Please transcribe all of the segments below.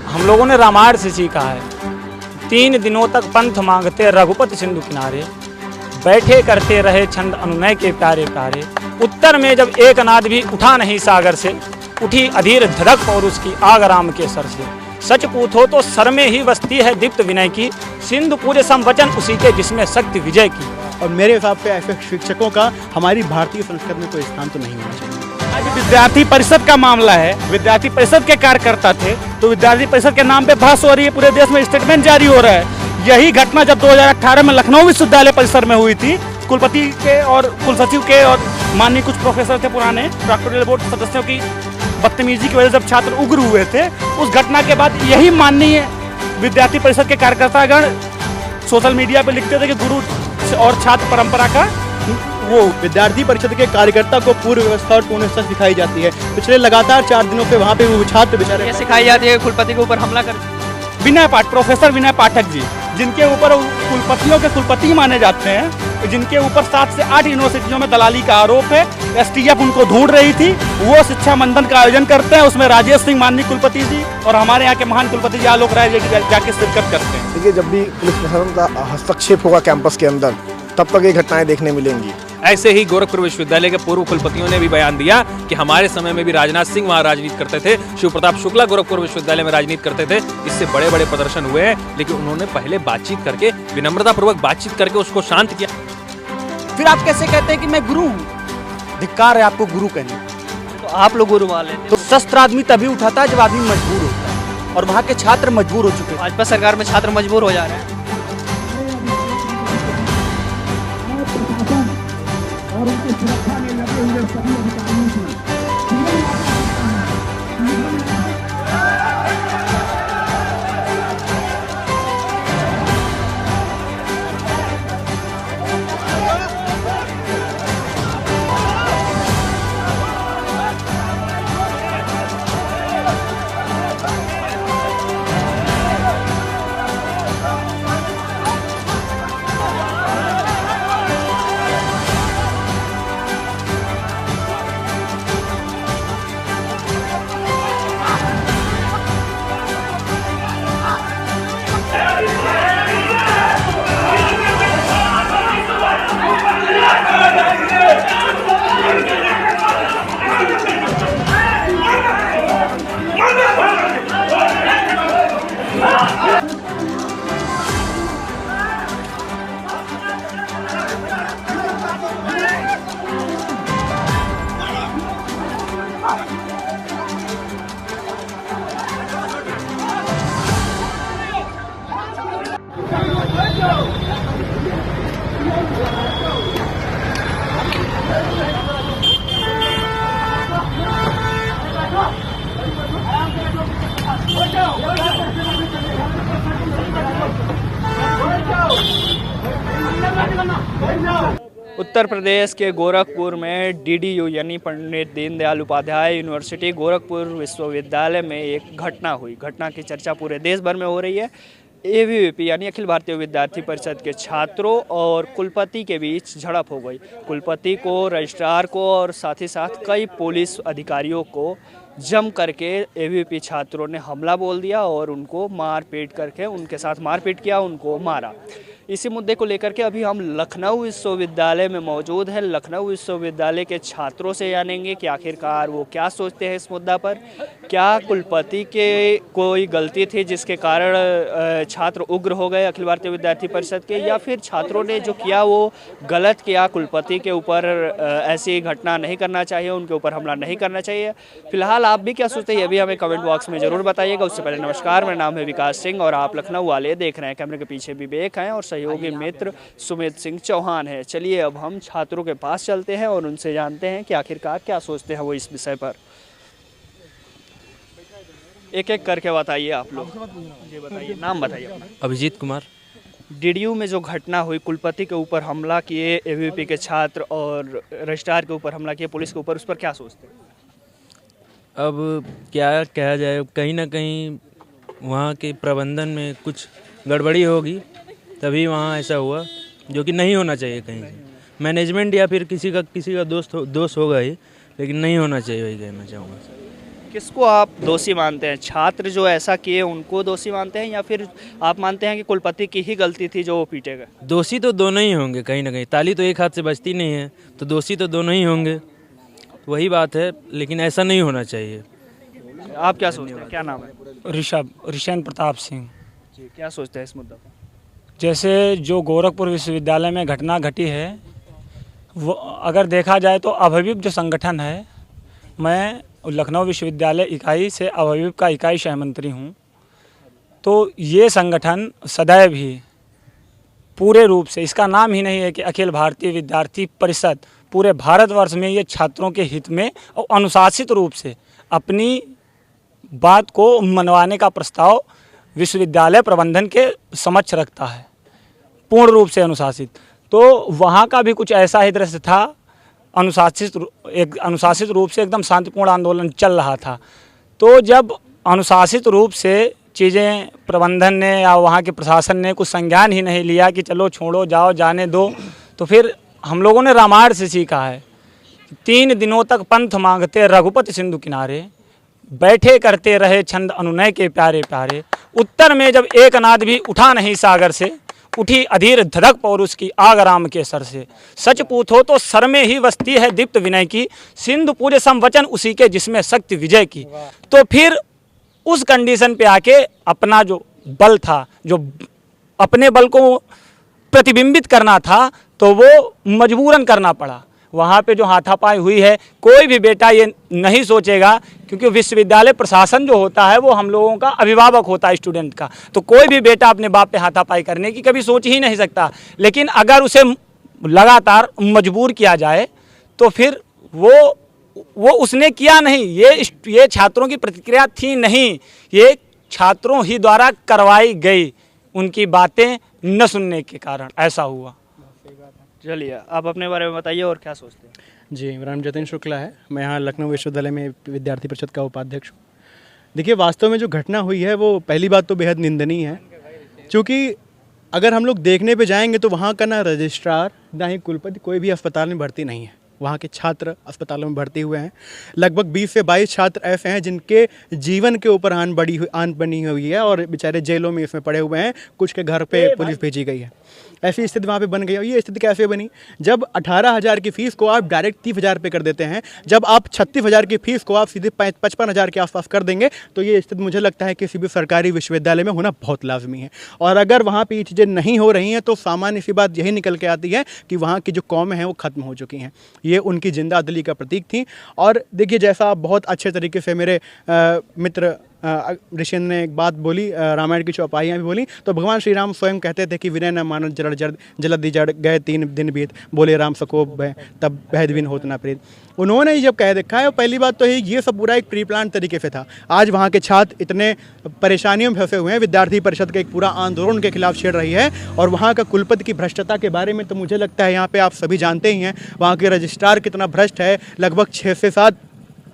हम लोगों ने रामायण से सीखा है। 3 दिनों तक पंथ मांगते रघुपति सिंधु किनारे, बैठे करते रहे छंद अनुनय के प्यारे प्यारे। उत्तर में जब एक नाद भी उठा नहीं सागर से, उठी अधीर धड़क और उसकी आग राम के सर से। सच पूछो तो सर में ही बसती है दीप्त विनय की, सिंधु पूरे संवचन उसी के जिसमें शक्ति विजय की। और मेरे हिसाब से ऐसे शिक्षकों का हमारी भारतीय संस्कृति में कोई स्थान तो नहीं होना चाहिए। आज विद्यार्थी परिषद का मामला है, विद्यार्थी परिषद के कार्यकर्ता थे तो विद्यार्थी परिषद के नाम पे बहस हो रही है, पूरे देश में स्टेटमेंट जारी हो रहा है। यही घटना जब 2018 में लखनऊ विश्वविद्यालय परिसर में हुई थी, कुलपति के और कुलसचिव के और माननीय कुछ प्रोफेसर थे पुराने डॉक्टोरल बोर्ड सदस्यों की बदतमीजी की वजह से जब छात्र उग्र हुए थे, उस घटना के बाद यही माननीय विद्यार्थी परिषद के कार्यकर्तागण सोशल मीडिया पर लिखते थे कि गुरु और छात्र परंपरा का वो विद्यार्थी परिषद के कार्यकर्ता को पूर्व व्यवस्था और पूर्ण सच दिखाई जाती है। पिछले लगातार 4 दिनों से वहाँ पे वो छात्र बेचारे सिखाई जाती है कुलपति के ऊपर हमला कर। प्रोफेसर विनय पाठक जी, जिनके ऊपर कुलपतियों के कुलपति माने जाते हैं, जिनके ऊपर 7 से 8 यूनिवर्सिटियों में दलाली का आरोप है। STF उनको ढूंढ रही थी, वो शिक्षा मंथन का आयोजन करते हैं, उसमें राजेश सिंह माननीय कुलपति जी और हमारे यहाँ के महान कुलपति जी आलोक राय जी जाके शिरकत करते हैं। देखिए, जब भी पुलिस प्रशासन का हस्तक्षेप होगा कैंपस के अंदर, तब तक ये घटनाएं देखने मिलेंगी। ऐसे ही गोरखपुर विश्वविद्यालय के पूर्व कुलपतियों ने भी बयान दिया कि हमारे समय में भी राजनाथ सिंह वहां राजनीति करते थे, शिव प्रताप शुक्ला गोरखपुर विश्वविद्यालय में राजनीति करते थे, इससे बड़े बड़े प्रदर्शन हुए हैं, लेकिन उन्होंने पहले बातचीत करके, विनम्रता पूर्वक बातचीत करके उसको शांत किया। फिर आप कैसे कहते हैं कि मैं गुरु हूँ? धिक्कार है आपको गुरु कहने। तो आप लोग गुरु वाले तो शस्त्र आदमी तभी उठाता है जब आदमी मजबूर होता है, और वहाँ के छात्र मजबूर हो चुके हैं। भाजपा सरकार में छात्र मजबूर हो जा रहे हैं। उत्तर प्रदेश के गोरखपुर में DDU यानी पंडित दीनदयाल उपाध्याय यूनिवर्सिटी गोरखपुर विश्वविद्यालय में एक घटना हुई। घटना की चर्चा पूरे देश भर में हो रही है। ABVP यानी अखिल भारतीय विद्यार्थी परिषद के छात्रों और कुलपति के बीच झड़प हो गई। कुलपति को, रजिस्ट्रार को और साथ ही साथ कई पुलिस अधिकारियों को जम करके ABVP छात्रों ने हमला बोल दिया और उनको मारपीट करके उनके साथ मारपीट किया, उनको मारा। इसी मुद्दे को लेकर के अभी हम लखनऊ विश्वविद्यालय में मौजूद हैं। लखनऊ विश्वविद्यालय के छात्रों से जानेंगे कि आखिरकार वो क्या सोचते हैं इस मुद्दा पर। क्या कुलपति के कोई गलती थी जिसके कारण छात्र उग्र हो गए अखिल भारतीय विद्यार्थी परिषद के, या फिर छात्रों ने जो किया वो गलत किया, कुलपति के ऊपर ऐसी घटना नहीं करना चाहिए, उनके ऊपर हमला नहीं करना चाहिए। फिलहाल आप भी क्या सोचते हैं, ये भी हमें कमेंट बॉक्स में ज़रूर बताइएगा। उससे पहले नमस्कार, मेरा नाम है विकास सिंह और आप लखनऊ वाले देख रहे हैं। कैमरे के पीछे विवेक हैं और सहयोगी मित्र सुमित सिंह चौहान है। चलिए अब हम छात्रों के पास चलते हैं और उनसे जानते हैं कि आखिरकार क्या सोचते हैं वो इस विषय पर। एक एक करके बताइए आप लोग। जी बताइए, नाम बताइए अपना। अभिजीत कुमार। DDU में जो घटना हुई, कुलपति के ऊपर हमला किए ABVP के छात्र और रजिस्ट्रार के ऊपर हमला किए पुलिस के ऊपर, उस पर क्या सोचते हैं? अब क्या कहा जाए, कहीं ना कहीं वहाँ के प्रबंधन में कुछ गड़बड़ी होगी तभी वहाँ ऐसा हुआ, जो कि नहीं होना चाहिए। कहीं से मैनेजमेंट या फिर किसी का दोष होगा ही, लेकिन नहीं होना चाहिए, वही कहना चाहूँगा। किसको आप दोषी मानते हैं? छात्र जो ऐसा किए उनको दोषी मानते हैं, या फिर आप मानते हैं कि कुलपति की ही गलती थी जो वो पीटे गए? दोषी तो दोनों ही होंगे, कहीं ना कहीं ताली तो एक हाथ से बजती नहीं है, तो दोषी तो दोनों ही होंगे, वही बात है। लेकिन ऐसा नहीं होना चाहिए। आप क्या सोचते हैं, क्या नाम है? ऋषेंद्र प्रताप सिंह। जी, क्या सोचते हैं इस मुद्दा पर? जैसे जो गोरखपुर विश्वविद्यालय में घटना घटी है, वो अगर देखा जाए तो अभविप जो संगठन है, मैं लखनऊ विश्वविद्यालय इकाई से अभविप का इकाई सहमंत्री हूँ। तो ये संगठन सदैव ही पूरे रूप से, इसका नाम ही नहीं है कि अखिल भारतीय विद्यार्थी परिषद, पूरे भारतवर्ष में ये छात्रों के हित में और अनुशासित रूप से अपनी बात को मनवाने का प्रस्ताव विश्वविद्यालय प्रबंधन के समक्ष रखता है, पूर्ण रूप से अनुशासित। तो वहाँ का भी कुछ ऐसा ही दृश्य था, अनुशासित रूप से एकदम शांतिपूर्ण आंदोलन चल रहा था। तो जब अनुशासित रूप से चीज़ें प्रबंधन ने या वहाँ के प्रशासन ने कुछ संज्ञान ही नहीं लिया कि चलो छोड़ो, जाओ, जाने दो, तो फिर हम लोगों ने रामायण से सीखा है। 3 दिनों तक पंथ मांगते रघुपति सिंधु किनारे, बैठे करते रहे छंद अनुनय के प्यारे प्यारे। उत्तर में जब एक नाद भी उठा नहीं सागर से, उठी अधीर धधक पौरुष की आग राम के सर से। सच पूछो तो सर में ही बसती है दीप्त विनय की, सिंधु पूरे समवचन उसी के जिसमें शक्ति विजय की। तो फिर उस कंडीशन पे आके अपना जो बल था, जो अपने बल को प्रतिबिंबित करना था, तो वो मजबूरन करना पड़ा। वहाँ पे जो हाथापाई हुई है, कोई भी बेटा ये नहीं सोचेगा, क्योंकि विश्वविद्यालय प्रशासन जो होता है वो हम लोगों का अभिभावक होता है स्टूडेंट का, तो कोई भी बेटा अपने बाप पे हाथापाई करने की कभी सोच ही नहीं सकता। लेकिन अगर उसे लगातार मजबूर किया जाए तो फिर वो उसने किया नहीं, ये छात्रों की प्रतिक्रिया थी नहीं, ये छात्रों ही द्वारा करवाई गई, उनकी बातें न सुनने के कारण ऐसा हुआ। चलिए, आप अपने बारे में बताइए और क्या सोचते हैं? जी, मेरा नाम जतिन शुक्ला है। मैं यहाँ लखनऊ विश्वविद्यालय में विद्यार्थी परिषद का उपाध्यक्ष हूँ। देखिए, वास्तव में जो घटना हुई है वो पहली बात तो बेहद निंदनीय है, क्योंकि अगर हम लोग देखने पे जाएंगे तो वहाँ का ना रजिस्ट्रार ना ही कुलपति कोई भी अस्पताल में भर्ती नहीं है। वहाँ के छात्र अस्पतालों में भर्ती हुए हैं। लगभग 20 से 22 छात्र ऐसे हैं जिनके जीवन के ऊपर आन बनी हुई है और बेचारे जेलों में इसमें पड़े हुए हैं। कुछ के घर पे पुलिस भेजी गई है। ऐसी स्थिति वहाँ पे बन गई। और ये स्थिति कैसे बनी? जब 18,000 की फ़ीस को आप डायरेक्ट 30,000 पे कर देते हैं, जब आप 36,000 की फ़ीस को आप सीधे 55,000 के आसपास कर देंगे, तो ये स्थिति मुझे लगता है किसी भी सरकारी विश्वविद्यालय में होना बहुत लाजमी है। और अगर वहाँ पे ये चीज़ें नहीं हो रही हैं तो सामान्य सी बात यही निकल के आती है कि वहाँ की जो कौमें हैं वो ख़त्म हो चुकी हैं। ये उनकी जिंदा दिली का प्रतीक थी। और देखिए, जैसा आप बहुत अच्छे तरीके से मेरे मित्र ऋषेंद्र ने एक बात बोली, रामायण की चौपाइयाँ भी बोली, तो भगवान श्री राम स्वयं कहते थे कि विनय न मानव जलधि जड़ गए 3 दिन बीत, बोले राम सकोप भय तब भेद बिन होत ना प्रीत। उन्होंने ही जब कह देखा है, पहली बात तो ये सब पूरा एक प्री प्लान तरीके से था। आज वहाँ के छात्र इतने परेशानियों में फंसे हुए हैं, विद्यार्थी परिषद का एक पूरा आंदोलन के खिलाफ छिड़ रही है। और वहाँ का कुलपति की भ्रष्टता के बारे में तो मुझे लगता है यहाँ पे आप सभी जानते ही हैं, वहाँ के रजिस्ट्रार कितना भ्रष्ट है। लगभग 6 से 7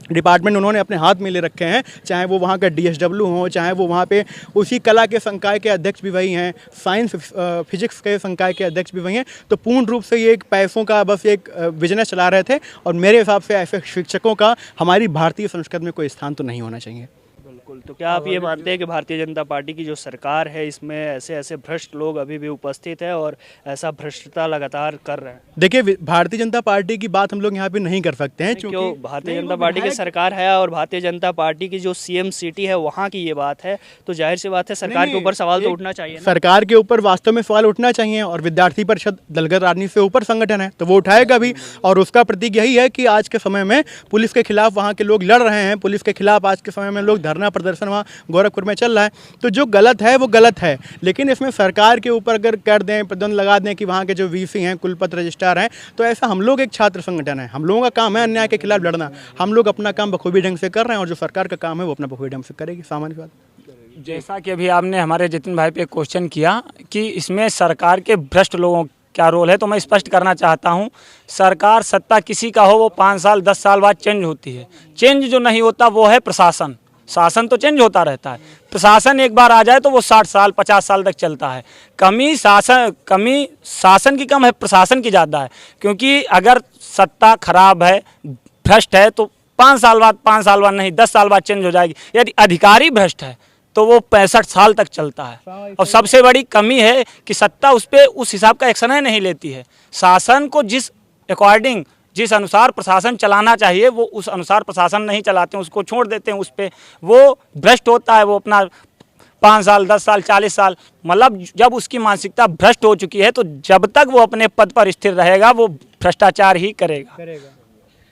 डिपार्टमेंट उन्होंने अपने हाथ में ले रखे हैं, चाहे वो वहाँ का DSW हो, चाहे वो वहाँ पे उसी कला के संकाय के अध्यक्ष भी वही हैं, साइंस फिजिक्स के संकाय के अध्यक्ष भी वही हैं। तो पूर्ण रूप से ये एक पैसों का बस एक बिजनेस चला रहे थे। और मेरे हिसाब से ऐसे शिक्षकों का हमारी भारतीय संस्कृति में कोई स्थान तो नहीं होना चाहिए। बिल्कुल। तो क्या आप ये मानते हैं कि भारतीय जनता पार्टी की जो सरकार है इसमें ऐसे भ्रष्ट लोग अभी भी उपस्थित है और ऐसा भ्रष्टता लगातार कर रहे हैं? देखिए, भारतीय जनता पार्टी की बात हम लोग यहाँ पे नहीं कर सकते हैं, क्योंकि भारतीय जनता पार्टी की सरकार है और भारतीय जनता पार्टी की जो CM सिटी है वहाँ की ये बात है, तो जाहिर सी बात है सरकार के ऊपर सवाल तो उठना चाहिए। सरकार के ऊपर वास्तव में सवाल उठना चाहिए। और विद्यार्थी परिषद दलगत राजनीति से ऊपर संगठन है, तो वो उठाएगा भी। और उसका प्रतीक यही है कि आज के समय में पुलिस के खिलाफ वहाँ के लोग लड़ रहे हैं। पुलिस के खिलाफ आज के समय में लोग धरना प्रदर्शन वहाँ गोरखपुर में चल रहा है। तो जो गलत है वो गलत है, लेकिन इसमें सरकार के ऊपर अगर कर दें, प्रतिबंध लगा दें कि वहाँ के जो VC हैं, कुलपति रजिस्ट्रार हैं, तो ऐसा हम लोग एक छात्र संगठन है, हम लोगों का काम है अन्याय के खिलाफ लड़ना। हम लोग अपना काम बखूबी ढंग से कर रहे हैं और जो सरकार का काम है वो अपना बखूबी ढंग से करेगी। सामान्य बात। जैसा कि अभी आपने हमारे जतिन भाई पे क्वेश्चन किया कि इसमें सरकार के भ्रष्ट लोगों क्या रोल है, तो मैं स्पष्ट करना चाहता हूं, सरकार सत्ता किसी का हो वो 5 साल 10 साल बाद चेंज होती है। चेंज जो नहीं होता वो है प्रशासन। शासन तो चेंज होता रहता है, प्रशासन एक बार आ जाए तो वो 60 साल 50 साल तक चलता है। कमी शासन की कम है, प्रशासन की ज़्यादा है। क्योंकि अगर सत्ता खराब है, भ्रष्ट है, तो 5 साल बाद, 5 साल बाद नहीं, 10 साल बाद चेंज हो जाएगी। यदि अधिकारी भ्रष्ट है तो वो 65 साल तक चलता है। और सबसे बड़ी कमी है कि सत्ता उस पर उस हिसाब का एक्शन नहीं लेती है। शासन को जिस अकॉर्डिंग, जिस अनुसार प्रशासन चलाना चाहिए वो उस अनुसार प्रशासन नहीं चलाते हैं, उसको छोड़ देते हैं, उस पर वो भ्रष्ट होता है। वो अपना 5 साल, 10 साल, 40 साल, मतलब जब उसकी मानसिकता भ्रष्ट हो चुकी है तो जब तक वो अपने पद पर स्थिर रहेगा वो भ्रष्टाचार ही करेगा।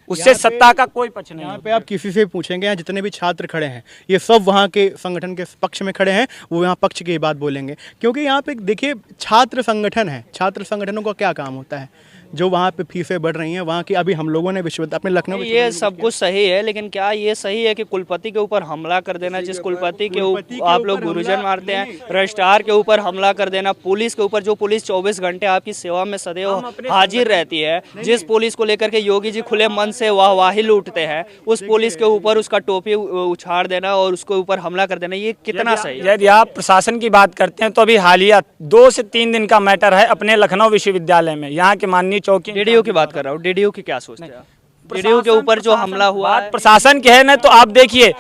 उससे सत्ता का कोई पक्ष नहीं। यहाँ पे आप किसी से पूछेंगे, यहाँ जितने भी छात्र खड़े हैं ये सब वहाँ के संगठन के पक्ष में खड़े हैं, वो यहाँ पक्ष की बात बोलेंगे। क्योंकि यहाँ पे देखिए छात्र संगठन है, छात्र संगठनों का क्या काम होता है? जो वहाँ पे फीसें बढ़ रही हैं वहाँ की, अभी हम लोगों ने विश्वविद्यालय अपने लखनऊ, ये सब कुछ सही है, लेकिन क्या ये सही है कि कुलपति के ऊपर हमला कर देना, जिस कुलपति के ऊपर आप लोग गुरुजन मारते हैं, रजिस्ट्रार के ऊपर हमला कर देना, पुलिस के ऊपर, जो पुलिस 24 घंटे आपकी सेवा में सदैव हाजिर रहती है, जिस पुलिस को लेकर के योगी जी खुले मन से वाहवाही लूटते हैं, उस पुलिस के ऊपर उसका टोपी उछाड़ देना और उसके ऊपर हमला कर देना, ये कितना सही है? यदि आप प्रशासन की बात करते हैं तो अभी हालिया 2 से 3 दिन का मैटर है अपने लखनऊ विश्वविद्यालय में, यहाँ के माननीय चौकी, डीडीओ की बात कर रहा हूँ, डीडीओ की क्या सोचते हैं? डीडीओ के ऊपर जो हमला हुआ है, प्रशासन के है ना, तो आप देखिए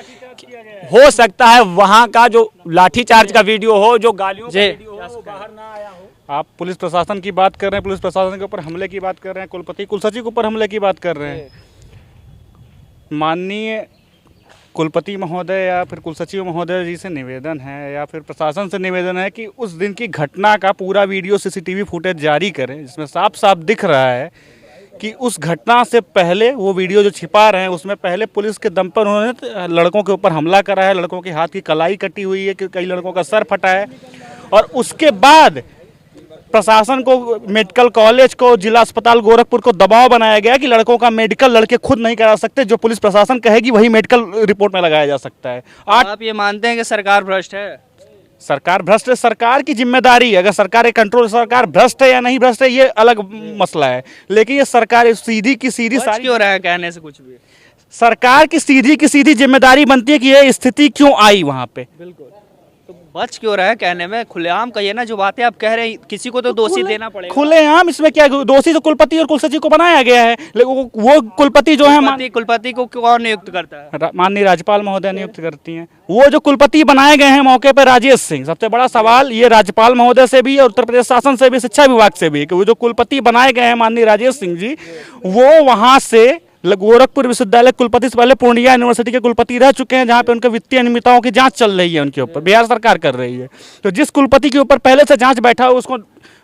हो सकता है वहाँ का जो लाठीचार्ज का वीडियो हो, जो गालियों का वीडियो हो, वो बाहर ना आया हो। आप पुलिस प्रशासन की बात कर रहे हैं, पुलिस प्रशासन के ऊपर हमले की बात कर रहे हैं, कुलपति कुलसचिव के ऊपर हमले की बात कर रहे हैं। माननीय कुलपति महोदय या फिर कुलसचिव महोदय जी से निवेदन है या फिर प्रशासन से निवेदन है कि उस दिन की घटना का पूरा वीडियो सीसीटीवी फुटेज जारी करें, जिसमें साफ साफ दिख रहा है कि उस घटना से पहले वो वीडियो जो छिपा रहे हैं उसमें पहले पुलिस के दम पर उन्होंने लड़कों के ऊपर हमला करा है, लड़कों के हाथ की कलाई कटी हुई है, कई लड़कों का सर फटा है, और उसके बाद प्रशासन को, मेडिकल कॉलेज को, जिला अस्पताल गोरखपुर को दबाव बनाया गया कि लड़कों का मेडिकल लड़के खुद नहीं करा सकते, जो पुलिस प्रशासन कहेगी वही मेडिकल रिपोर्ट में लगाया जा सकता है। आप ये मानते हैं कि सरकार भ्रष्ट है? सरकार भ्रष्ट है, सरकार की जिम्मेदारी है। अगर सरकार एक कंट्रोल, सरकार भ्रष्ट है या नहीं भ्रष्ट है ये अलग मसला है, लेकिन ये सरकार सीधी की सीधी सारी क्यों रहा है कहने से कुछ भी? सरकार की सीधी जिम्मेदारी बनती है कि ये स्थिति क्यों आई वहाँ पे। बिल्कुल, तो बच क्यों रहा है कहने में? खुलेआम कहिए ना, जो बातें आप कह रहे हैं किसी को तो दोषी देना पड़ेगा। खुलेआम इसमें क्या, दोषी तो कुलपति और कुलसचिव को बनाया गया है, लेकिन वो कुलपति जो है, कुलपति को कौन नियुक्त करता है? माननीय राज्यपाल महोदय नियुक्त करती हैं। वो जो कुलपति बनाए गए हैं मौके पर राजेश सिंह, सबसे बड़ा सवाल ये राज्यपाल महोदय से भी और उत्तर प्रदेश शासन से भी, शिक्षा विभाग से भी, कि वो जो कुलपति बनाए गए हैं माननीय राजेश सिंह जी, वो वहाँ से गोरखपुर विश्वविद्यालय कुलपति से पहले पूर्णिया यूनिवर्सिटी के कुलपति रह चुके हैं, जहाँ पे उनके वित्तीय अनियमितताओं की जांच चल रही है, उनके ऊपर बिहार सरकार कर रही है। तो जिस कुलपति के ऊपर पहले से जांच बैठा हो उसको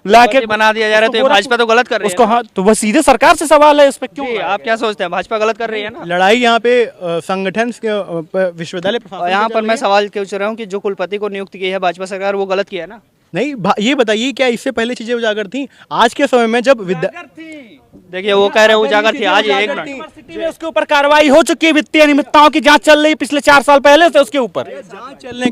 लाके बना दिया जा रहा है, तो भाजपा तो गलत कर रही है उसको। हाँ, तो वह सीधे सरकार से सवाल है इस पे क्यों? आप क्या सोचते हैं, भाजपा गलत कर रही है ना? लड़ाई यहाँ पे संगठन विश्वविद्यालय प्रशासन, यहाँ पर मैं सवाल पूछ रहा हूँ कि जो कुलपति को नियुक्त की है भाजपा सरकार, वो गलत किया है ना? नहीं, ये बताइए क्या इससे पहले चीजें उजागर थी? आज के समय में जब देखिए वो कह रहे हैं उजागर थी, आज एक मिनट में उसके ऊपर कार्रवाई हो चुकी है, वित्तीय अनियमितताओं की जांच चल रही है पिछले 4 साल पहले से। उसके ऊपर जांच चलने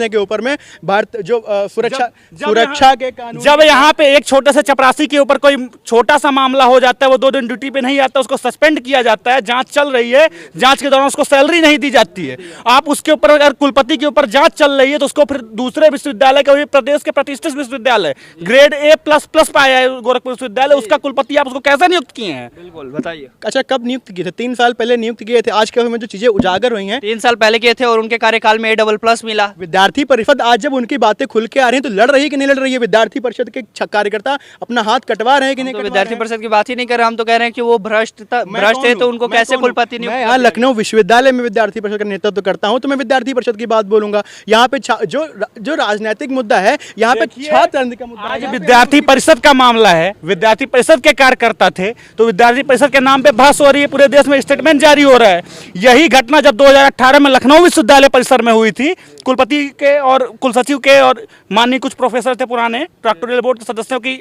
के ऊपर में भारत जो सुरक्षा के कानून, जब यहाँ पे एक छोटे से चपरासी के ऊपर कोई छोटा सा मामला हो जाता है, वो 2 दिन ड्यूटी पे नहीं आता, उसको सस्पेंड किया जाता है, जांच चल रही है, जांच के दौरान उसको सैलरी नहीं दी जाती है। आप उसके ऊपर, अगर कुलपति के ऊपर जांच चल रही है तो उसको फिर दूसरे विश्वविद्यालय के, प्रदेश के प्रतिष्ठित विश्वविद्यालय ग्रेड A++ पाया है गोरखपुर विश्वविद्यालय, उसका कुलपति आप उसको कैसे नियुक्त किए हैं? बिल्कुल बताइए। अच्छा, कब नियुक्त किए थे? 3 साल पहले नियुक्त किए थे। आज के समय में जो चीजें उजागर हुई हैं, 3 साल पहले किए थे और उनके कार्यकाल में A++ मिला। विद्यार्थी परिषद आज जब उनकी बातें खुल के आ रही है तो लड़ रही है कि नहीं लड़ रही है? विद्यार्थी परिषद के कार्यकर्ता अपना हाथ कटवा रहे हैं कि नहीं? तो विद्यार्थी परिषद की बात ही नहीं कर रहे, हम तो कह रहे हैं कि वो भ्रष्ट है, तो उनको कैसे कुलपति नियुक्त? मैं यहाँ लखनऊ विश्वविद्यालय में विद्यार्थी परिषद का नेतृत्व करता हूँ, तो मैं विद्यार्थी परिषद की बात बोलूंगा। यहाँ पे जो राजनीतिक मुद्दा है, यहाँ पे छात्र का मुद्दा आज विद्यार्थी परिषद का मामला है, विद्यार्थी परिषद के कार्यकर्ता थे, तो विद्यार्थी परिषद के नाम पे बहस हो रही है, पूरे देश में स्टेटमेंट जारी हो रहा है। यही घटना जब 2018 में लखनऊ विश्वविद्यालय परिसर में हुई थी, कुलपति के और कुलसचिव के और माननीय कुछ प्रोफेसर थे पुराने प्रोक्टोरियल बोर्ड के सदस्यों की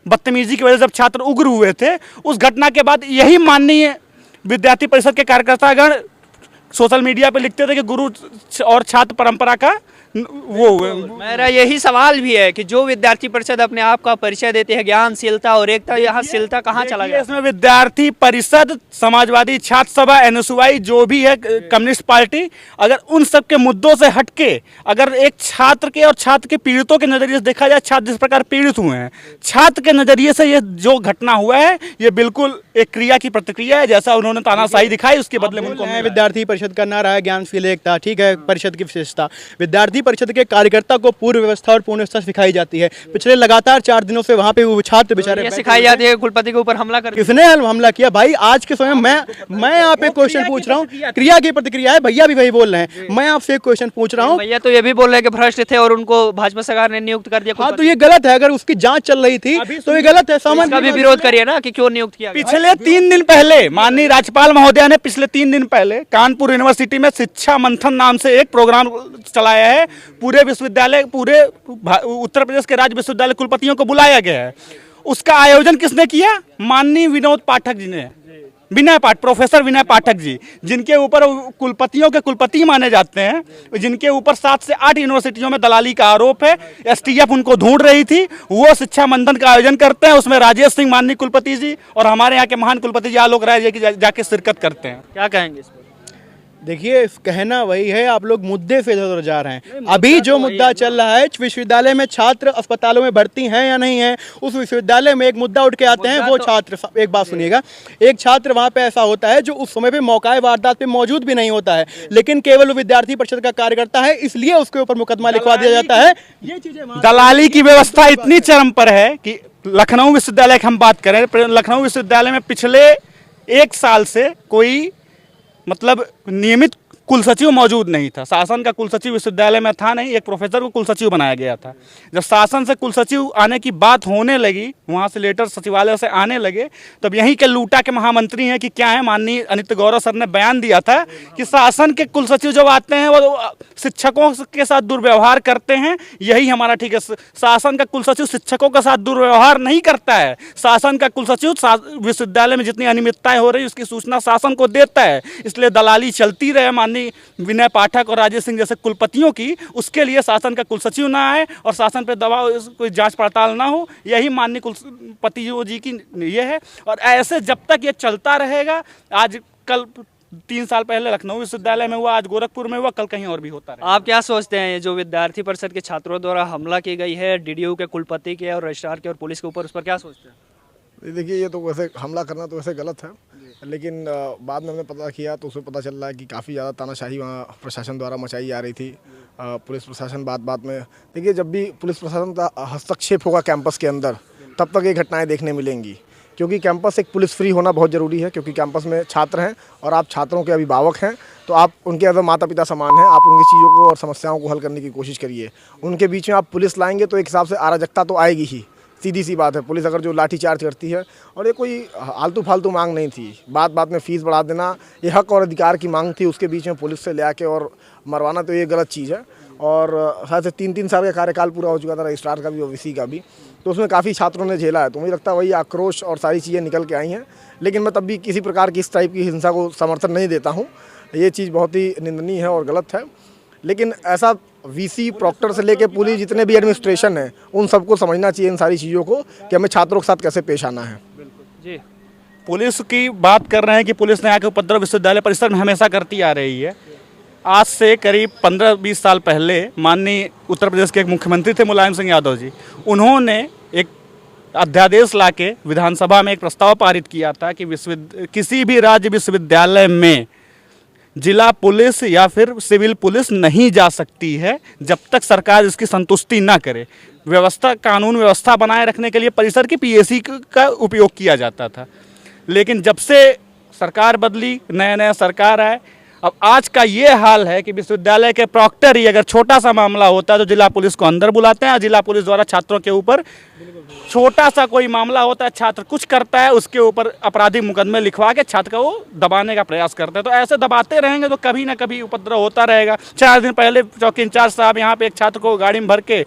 बदतमीजी की वजह से जब छात्र उग्र हुए थे, उस घटना के बाद यही माननीय विद्यार्थी परिषद के कार्यकर्तागण सोशल मीडिया पे लिखते थे कि गुरु और छात्र परंपरा का वो मेरा यही सवाल भी है कि जो विद्यार्थी परिषद अपने आप का परिचय देते हैं ज्ञानशीलता और एकता, यहाँ शीलता कहाँ चला गया? इसमें विद्यार्थी परिषद, समाजवादी छात्र सभा, एनएसयूआई जो भी है, कम्युनिस्ट पार्टी, अगर उन सब के मुद्दों से हटके अगर एक छात्र के और छात्र के पीड़ितों के नजरिए से देखा जाए, छात्र जिस प्रकार पीड़ित हुए हैं, छात्र के नजरिए से ये जो घटना हुआ है ये बिल्कुल एक क्रिया की प्रतिक्रिया है। जैसा उन्होंने तानाशाही दिखाई उसके बदले में उनको विद्यार्थी परिषद का नारा है ज्ञानशील एकता, ठीक है, परिषद की विशेषता, विद्यार्थी परिषद के कार्यकर्ता को पूर्व व्यवस्था और पूर्ण व्यवस्था सिखाई जाती है। पिछले लगातार 4 दिनों से वहाँ पे वो छात्र बेचारे सिखाई जाती है, कुलपति के ऊपर हमला कर, किसने हमला किया भाई? आज के समय मैं यहाँ पे क्वेश्चन पूछ रहा हूँ, क्रिया की प्रतिक्रिया है, भैया भी वही बोल रहे हैं। मैं आपसे एक क्वेश्चन पूछ रहा हूँ, भैया तो ये भी बोल रहे हैं कि भ्रष्ट थे और उनको भाजपा सरकार ने नियुक्त कर दिया। हाँ तो ये गलत है, अगर उसकी जांच चल रही थी तो ये गलत है। इसका भी विरोध करिए ना कि क्यों नियुक्त किया। पिछले 3 दिन पहले माननीय राज्यपाल महोदया ने पिछले 3 दिन पहले कानपुर यूनिवर्सिटी में शिक्षा मंथन नाम से एक प्रोग्राम चलाया है। पूरे विश्वविद्यालय, पूरे उत्तर प्रदेश के राज्य विश्वविद्यालय कुलपतियों को बुलाया गया है। उसका आयोजन किसने किया? माननीय विनोद पाठक जी ने, प्रोफेसर विनय पाठक जी, जिनके ऊपर कुलपतियों के कुलपति माने जाते हैं, जिनके ऊपर 7 से 8 यूनिवर्सिटियों में दलाली का आरोप है। एसटीएफ उनको ढूंढ रही थी। वो शिक्षा मंथन का आयोजन करते हैं, उसमें राजेश सिंह माननीय कुलपति जी और हमारे यहाँ के महान कुलपति जी आलोक राय जी जाके शिरकत करते हैं। क्या कहेंगे इस पर? देखिए, कहना वही है, आप लोग मुद्दे से इधर जा रहे हैं। अभी जो मुद्दा चल रहा है, विश्वविद्यालय में छात्र अस्पतालों में भर्ती हैं या नहीं है, उस विश्वविद्यालय में एक मुद्दा उठ के आते हैं। वो छात्र, एक बात सुनिएगा, एक छात्र वहाँ पे ऐसा होता है जो उस समय पे मौका वारदात पे मौजूद भी नहीं होता है, लेकिन केवल वो विद्यार्थी परिषद का कार्यकर्ता है, इसलिए उसके ऊपर मुकदमा लिखवा दिया जाता है। ये चीजें, दलाली की व्यवस्था इतनी चरम पर है कि लखनऊ विश्वविद्यालय की हम बात करें, लखनऊ विश्वविद्यालय में पिछले 1 साल से कोई मतलब नियमित कुलसचिव मौजूद नहीं था। शासन का कुलसचिव विश्वविद्यालय में था नहीं, एक प्रोफेसर को कुलसचिव बनाया गया था। जब शासन से कुलसचिव आने की बात होने लगी, वहाँ से लेटर सचिवालय से आने लगे, तब यहीं के लूटा के महामंत्री हैं कि क्या है, माननीय अनित्य गौरव सर ने बयान दिया था कि शासन के कुलसचिव जब आते हैं वो शिक्षकों के साथ दुर्व्यवहार करते हैं। यही हमारा ठीक है, शासन का कुलसचिव शिक्षकों के साथ दुर्व्यवहार नहीं करता है। शासन का कुलसचिव विश्वविद्यालय में जितनी अनियमितताएं हो रही उसकी सूचना शासन को देता है। इसलिए दलाली चलती रहे विनय पाठक और राजेश सिंह जैसे कुलपतियों की, उसके लिए शासन का कुलसचिव ना आए और शासन पर दबाव, कोई जांच पड़ताल ना हो, यही माननीय कुलपति जी की ये है। और ऐसे जब तक ये चलता रहेगा, आज कल 3 साल पहले लखनऊ विश्वविद्यालय में हुआ, आज गोरखपुर में हुआ, कल कहीं और भी होता रहेगा। आप क्या सोचते हैं, जो विद्यार्थी परिषद के छात्रों द्वारा हमला की गई है डीडीयू के कुलपति के और रजिस्ट्रार के और पुलिस के ऊपर, उस पर क्या सोचते हैं? देखिए, ये तो वैसे हमला करना तो वैसे गलत है, लेकिन बाद में हमने पता किया तो उसमें पता चल रहा है कि काफ़ी ज़्यादा तानाशाही वहाँ प्रशासन द्वारा मचाई जा रही थी। पुलिस प्रशासन बात में, देखिए, जब भी पुलिस प्रशासन का हस्तक्षेप होगा कैंपस के अंदर, तब तक ये घटनाएं देखने मिलेंगी। क्योंकि कैंपस एक पुलिस फ्री होना बहुत ज़रूरी है, क्योंकि कैंपस में छात्र हैं और आप छात्रों के अभिभावक हैं, तो आप उनके अगर माता पिता समान हैं, आप उनकी चीज़ों को और समस्याओं को हल करने की कोशिश करिए। उनके बीच में आप पुलिस लाएंगे तो एक हिसाब से अराजकता तो आएगी ही, सीधी सी बात है। पुलिस अगर जो लाठीचार्ज करती है, और ये कोई आलतू फालतू मांग नहीं थी, बात में फीस बढ़ा देना, ये हक और अधिकार की मांग थी, उसके बीच में पुलिस से ले आके और मरवाना तो ये गलत चीज़ है। और शायद से 3 साल का कार्यकाल पूरा हो चुका था रजिस्ट्रार का भी और वीसी का भी, तो उसमें काफ़ी छात्रों ने झेला है। तो मुझे लगता है वही आक्रोश और सारी चीज़ें निकल के आई हैं। लेकिन मैं तब भी किसी प्रकार की इस टाइप की हिंसा को समर्थन नहीं देता हूँ। ये चीज़ बहुत ही निंदनीय है और गलत है। लेकिन ऐसा वीसी, प्रॉक्टर से लेके पूरी जितने भी एडमिनिस्ट्रेशन है, उन सबको समझना चाहिए इन सारी चीज़ों को कि हमें छात्रों के साथ कैसे पेश आना है। जी, पुलिस की बात कर रहे हैं कि पुलिस ने आके उपद्रव विश्वविद्यालय परिसर में हमेशा करती आ रही है। आज से करीब 15-20 साल पहले माननीय उत्तर प्रदेश के एक मुख्यमंत्री थे मुलायम सिंह यादव जी, उन्होंने एक अध्यादेश लाके विधानसभा में एक प्रस्ताव पारित किया था कि किसी भी राज्य विश्वविद्यालय में जिला पुलिस या फिर सिविल पुलिस नहीं जा सकती है जब तक सरकार इसकी संतुष्टि ना करे। व्यवस्था, कानून व्यवस्था बनाए रखने के लिए परिसर की पीएसी का उपयोग किया जाता था। लेकिन जब से सरकार बदली, नया सरकार आए, अब आज का ये हाल है कि विश्वविद्यालय के प्रॉक्टर ही अगर छोटा सा मामला होता है तो जिला पुलिस को अंदर बुलाते हैं। जिला पुलिस द्वारा छात्रों के ऊपर छोटा सा कोई मामला होता है, छात्र कुछ करता है, उसके ऊपर आपराधिक मुकदमे लिखवा के छात्र को दबाने का प्रयास करते हैं। तो ऐसे दबाते रहेंगे तो कभी ना कभी उपद्रव होता रहेगा। 4 दिन पहले चौकी इंचार्ज साहब यहाँ पे एक छात्र को गाड़ी में भर के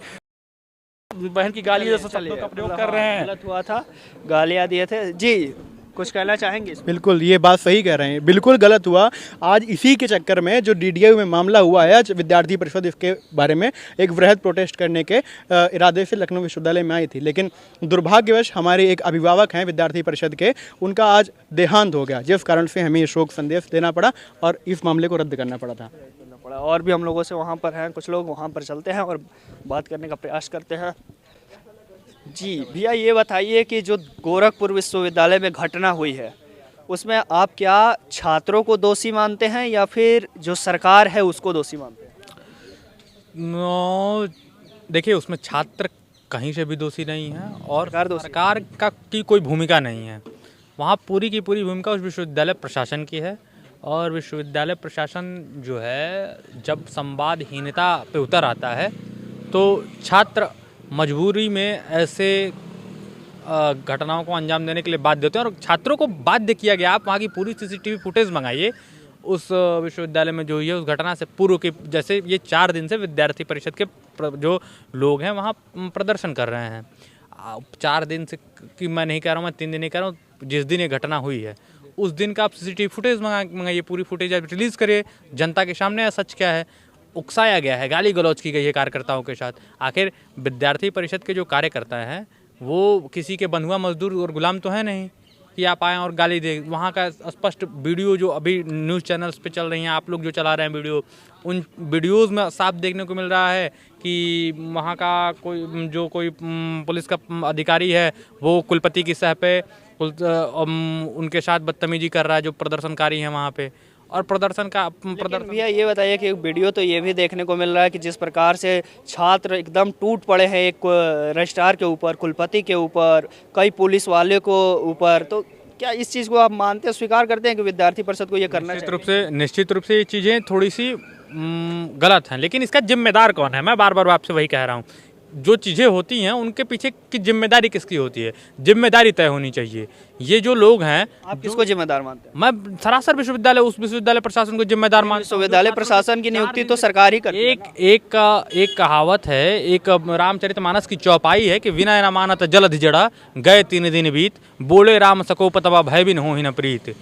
बहन की गाली जैसे शब्दों का प्रयोग कर रहे हैं। गलत हुआ था, गालियाँ दिए थे। जी, कुछ कहना चाहेंगे इसमें? बिल्कुल, ये बात सही कह रहे हैं, बिल्कुल गलत हुआ। आज इसी के चक्कर में जो डीडीयू में मामला हुआ है, आज विद्यार्थी परिषद इसके बारे में एक वृहद प्रोटेस्ट करने के इरादे से लखनऊ विश्वविद्यालय में आई थी, लेकिन दुर्भाग्यवश हमारे एक अभिभावक हैं विद्यार्थी परिषद के, उनका आज देहांत हो गया, जिस कारण से हमें शोक संदेश देना पड़ा और इस मामले को रद्द करना पड़ा था। और भी हम लोगों से वहाँ पर हैं, कुछ लोग वहाँ पर चलते हैं और बात करने का प्रयास करते हैं। जी भैया, ये बताइए कि जो गोरखपुर विश्वविद्यालय में घटना हुई है उसमें आप क्या छात्रों को दोषी मानते हैं या फिर जो सरकार है उसको दोषी मानते हैं? देखिए, उसमें छात्र कहीं से भी दोषी नहीं है और सरकार की कोई भूमिका नहीं है। वहाँ पूरी की पूरी भूमिका उस विश्वविद्यालय प्रशासन की है और विश्वविद्यालय प्रशासन जो है जब संवादहीनता पे उतर आता है तो छात्र मजबूरी में ऐसे घटनाओं को अंजाम देने के लिए बाध्य होते हैं और छात्रों को बाध्य किया गया। आप वहाँ की पूरी सीसीटीवी फुटेज मंगाइए उस विश्वविद्यालय में जो हुई है उस घटना से पूर्व की। जैसे ये 4 दिन से विद्यार्थी परिषद के जो लोग हैं वहाँ प्रदर्शन कर रहे हैं। 4 दिन से कि मैं नहीं कह रहा हूँ, मैं 3 दिन नहीं कह रहा हूँ, जिस दिन ये घटना हुई है उस दिन का आप सीसीटीवी फुटेज मंगाइए, पूरी फुटेज आप रिलीज़ करिए जनता के सामने। सच क्या है, उकसाया गया है, गाली गलौज की गई है कार्यकर्ताओं के साथ। आखिर विद्यार्थी परिषद के जो कार्यकर्ता हैं वो किसी के बंधुआ मजदूर और गुलाम तो है नहीं कि आप आएँ और गाली दें। वहाँ का स्पष्ट वीडियो जो अभी न्यूज़ चैनल्स पे चल रही हैं, आप लोग जो चला रहे हैं वीडियो, उन वीडियोज़ में साफ देखने को मिल रहा है कि वहाँ का कोई पुलिस का अधिकारी है वो कुलपति की सह पे उनके साथ बदतमीजी कर रहा है जो प्रदर्शनकारी हैं वहाँ पे। और प्रदर्शन भैया ये बताइए कि वीडियो तो ये भी देखने को मिल रहा है कि जिस प्रकार से छात्र एकदम टूट पड़े हैं एक रजिस्ट्रार के ऊपर, कुलपति के ऊपर, कई पुलिस वाले को ऊपर, तो क्या इस चीज़ को आप मानते हैं, स्वीकार करते हैं कि विद्यार्थी परिषद को ये करना चाहिए? निश्चित रूप से ये चीज़ें थोड़ी सी गलत हैं, लेकिन इसका जिम्मेदार कौन है? मैं बार बार आपसे वही कह रहा हूँ, जो चीज़ें होती हैं उनके पीछे की जिम्मेदारी किसकी होती है? जिम्मेदारी तय होनी चाहिए। ये जो लोग हैं, आप किसको जिम्मेदार मानते हैं? मैं सरासर विश्वविद्यालय, उस विश्वविद्यालय प्रशासन को जिम्मेदार मानता हूं। विश्वविद्यालय प्रशासन की नियुक्ति तो सरकार ही करती है। एक कहावत है, एक रामचरितमानस की चौपाई है कि विनय न मानत जलधि जड़ा, गए 3 दिन बीत, बोले राम सकोप तबा भय बिन होहि न प्रीत।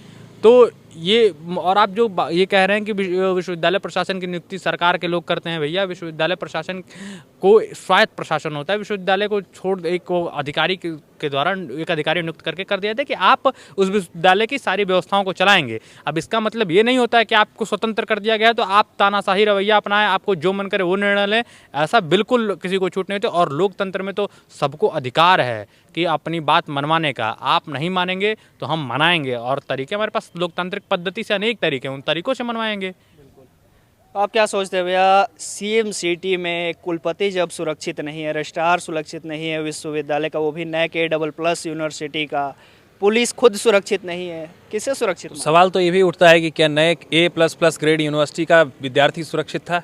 तो ये, और आप जो ये कह रहे हैं कि विश्वविद्यालय प्रशासन की नियुक्ति सरकार के लोग करते हैं, भैया विश्वविद्यालय प्रशासन को स्वायत्त प्रशासन होता है। विश्वविद्यालय को छोड़ एक अधिकारी के द्वारा एक अधिकारी नियुक्त करके कर दिया था कि आप उस विश्वविद्यालय की सारी व्यवस्थाओं को चलाएंगे। अब इसका मतलब ये नहीं होता है कि आपको स्वतंत्र कर दिया गया है तो आप तानाशाही रवैया अपनाएं, आपको जो मन करे वो निर्णय लें, ऐसा बिल्कुल किसी को छूट नहीं होती। और लोकतंत्र में तो सबको अधिकार है कि अपनी बात मनवाने का। आप नहीं मानेंगे तो हम मनाएंगे, और तरीके हमारे पास लोकतांत्रिक पद्धति से अनेक तरीके हैं, उन तरीकों से मनवाएंगे। आप क्या सोचते हैं भैया, सीएम सिटी में कुलपति जब सुरक्षित नहीं है, रजिस्ट्रार सुरक्षित नहीं है विश्वविद्यालय का, वो भी NAC A++ यूनिवर्सिटी का, पुलिस खुद सुरक्षित नहीं है, किससे सुरक्षित? सवाल तो ये भी उठता है कि क्या NAC A++ ग्रेड यूनिवर्सिटी का विद्यार्थी सुरक्षित था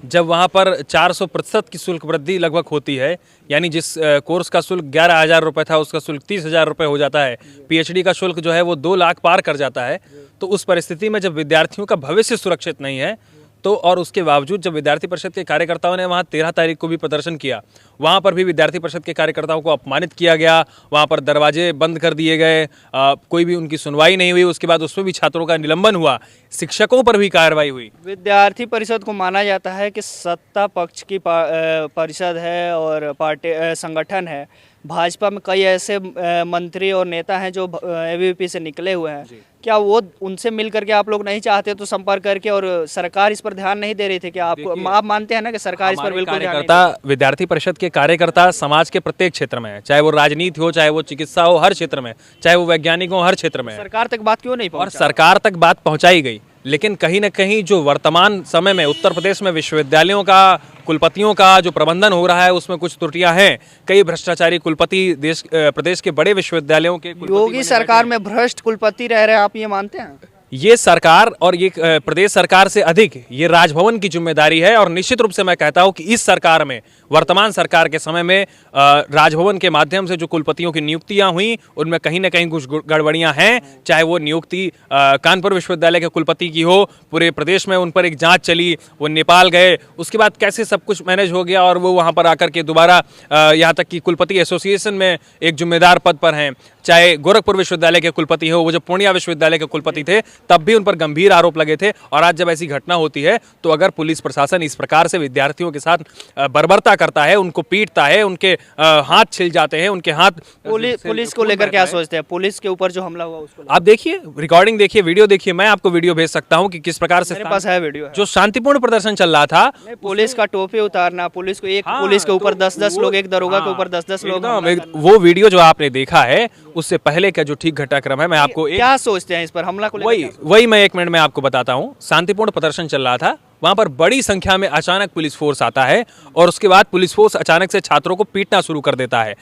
जब वहाँ पर 400% की शुल्क वृद्धि लगभग होती है? यानी जिस कोर्स का शुल्क 11,000 रुपये था उसका शुल्क 30,000 रुपये हो जाता है। PhD का शुल्क जो है वो 2 लाख पार कर जाता है। तो उस परिस्थिति में जब विद्यार्थियों का भविष्य सुरक्षित नहीं है तो, और उसके बावजूद जब विद्यार्थी परिषद के कार्यकर्ताओं ने वहाँ 13 तारीख को भी प्रदर्शन किया, वहाँ पर भी विद्यार्थी परिषद के कार्यकर्ताओं को अपमानित किया गया, वहाँ पर दरवाजे बंद कर दिए गए, कोई भी उनकी सुनवाई नहीं हुई। उसके बाद उसमें भी छात्रों का निलंबन हुआ, शिक्षकों पर भी कार्रवाई हुई। विद्यार्थी परिषद को माना जाता है कि सत्ता पक्ष की परिषद है और पार्टी संगठन है। भाजपा में कई ऐसे मंत्री और नेता हैं जो ABVP से निकले हुए हैं, क्या वो उनसे मिल करके आप लोग नहीं चाहते तो संपर्क करके, और सरकार इस पर ध्यान नहीं दे रही थी? क्या आप मानते हैं ना कि सरकार इस पर बिल्कुल ध्यान नहीं दे रही? विद्यार्थी परिषद के कार्यकर्ता समाज के प्रत्येक क्षेत्र में है, चाहे वो राजनीति हो, चाहे वो चिकित्सा हो, हर क्षेत्र में, चाहे वो वैज्ञानिक हो, हर क्षेत्र में। सरकार तक बात क्यों नहीं पहुंची? और सरकार तक बात पहुंचाई गई, लेकिन कहीं ना कहीं जो वर्तमान समय में उत्तर प्रदेश में विश्वविद्यालयों का, कुलपतियों का जो प्रबंधन हो रहा है उसमें कुछ त्रुटियां हैं। कई भ्रष्टाचारी कुलपति प्रदेश के बड़े विश्वविद्यालयों के योगी सरकार में भ्रष्ट कुलपति रह रहे हैं, आप ये मानते हैं? ये सरकार और ये प्रदेश सरकार से अधिक ये राजभवन की जिम्मेदारी है। और निश्चित रूप से मैं कहता हूं कि इस सरकार में, वर्तमान सरकार के समय में राजभवन के माध्यम से जो कुलपतियों की नियुक्तियां हुई उनमें कहीं ना कहीं कुछ गड़बड़ियां हैं। चाहे वो नियुक्ति कानपुर विश्वविद्यालय के कुलपति की हो, पूरे प्रदेश में उन पर एक जांच चली, वो नेपाल गए, उसके बाद कैसे सब कुछ मैनेज हो गया और वो वहाँ पर आकर के दोबारा यहाँ तक कि कुलपति एसोसिएशन में एक जिम्मेदार पद पर हैं। चाहे गोरखपुर विश्वविद्यालय के कुलपति हो, वो जो पूर्णिया विश्वविद्यालय के कुलपति थे तब भी उन पर गंभीर आरोप लगे थे। और आज जब ऐसी घटना होती है तो अगर पुलिस प्रशासन इस प्रकार से विद्यार्थियों के साथ बर्बरता करता है, उनको पीटता है, उनके हाथ छिल जाते हैं, उनके हाथ पुलिस को लेकर क्या सोचते हैं? पुलिस के ऊपर जो हमला हुआ उसको आप देखिए, रिकॉर्डिंग देखिए, वीडियो देखिए, मैं आपको वीडियो भेज सकता हूं कि किस प्रकार से मेरे पास है वीडियो है। जो शांतिपूर्ण प्रदर्शन चल रहा था, पुलिस का टोपी उतारना, पुलिस को एक पुलिस के ऊपर 10-10 लोग, एक दरोगा के ऊपर 10-10 लोग, वो वीडियो जो आपने देखा है उससे पहले का जो ठीक घटनाक्रम है, मैं आपको क्या सोचते हैं इस पर हमला को लेकर? वही मैं 1 मिनट में आपको बताता हूँ। शांतिपूर्ण प्रदर्शन चल रहा था, वहां पर बड़ी संख्या में अचानक पुलिस फोर्स आता है और उसके बाद पुलिस फोर्स अचानक से छात्रों को पीटना शुरू कर देता है।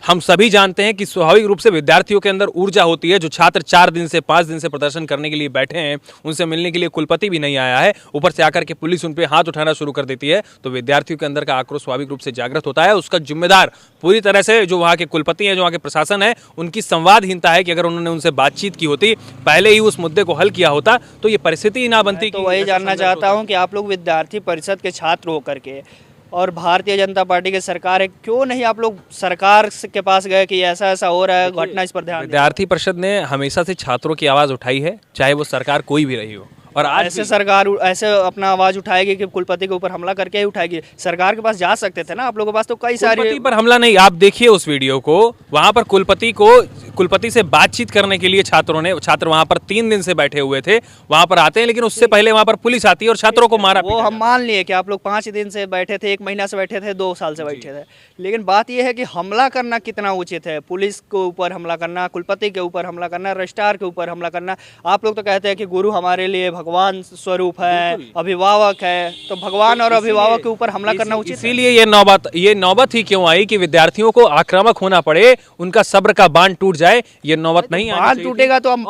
हम सभी जानते हैं कि स्वाभाविक रूप से विद्यार्थियों के अंदर ऊर्जा होती है। जो छात्र 4 दिन से 5 दिन से प्रदर्शन करने के लिए बैठे हैं, उनसे मिलने के लिए कुलपति भी नहीं आया है, ऊपर से आकर के पुलिस उन पे हाथ उठाना शुरू कर देती है, तो विद्यार्थियों के अंदर का आक्रोश स्वाभाविक रूप से जागृत होता है। उसका जिम्मेदार पूरी तरह से जो वहाँ के कुलपति हैं, जो वहाँ के प्रशासन है, उनकी संवादहीनता है कि अगर उन्होंने उनसे बातचीत की होती, पहले ही उस मुद्दे को हल किया होता तो ये परिस्थिति ही ना बनती। तो वही जानना चाहता हूँ कि आप लोग विद्यार्थी परिषद के छात्र होकर के और भारतीय जनता पार्टी की सरकार है, क्यों नहीं आप लोग सरकार के पास गए कि ऐसा ऐसा हो रहा है, घटना, इस पर ध्यान दें? विद्यार्थी परिषद ने हमेशा से छात्रों की आवाज उठाई है, चाहे वो सरकार कोई भी रही हो। और आज ऐसे सरकार ऐसे अपना आवाज उठाएगी कि कुलपति के ऊपर हमला करके ही उठाएगी। सरकार के पास जा सकते थे ना, आप लोगों के पास तो कई सारी। कुलपति पर हमला नहीं, आप देखिए उस वीडियो को, वहां पर कुलपति से बातचीत करने के लिए छात्र वहां पर 3 दिन से बैठे हुए थे, वहां पर आते हैं, लेकिन उससे पहले वहां पर पुलिस आती है और छात्रों को मारा। वो हम मान लिए कि आप लोग 5 दिन से बैठे थे, 1 महीना से बैठे थे, 2 साल से बैठे थे, लेकिन बात यह है कि हमला करना कितना उचित है? पुलिस के ऊपर हमला करना, कुलपति के ऊपर हमला करना, रजिस्ट्रार के ऊपर हमला करना। आप लोग तो कहते हैं कि गुरु हमारे लिए भगवान स्वरूप है, अभिभावक है, तो भगवान और अभिभावक के ऊपर हमला करना उचित? इसीलिए ये नौबत ही क्यों आई कि विद्यार्थियों को आक्रामक होना पड़े, उनका सब्र का बांध टूट जाए। ये नौबत नहीं आनी चाहिए। टूटेगा तो हम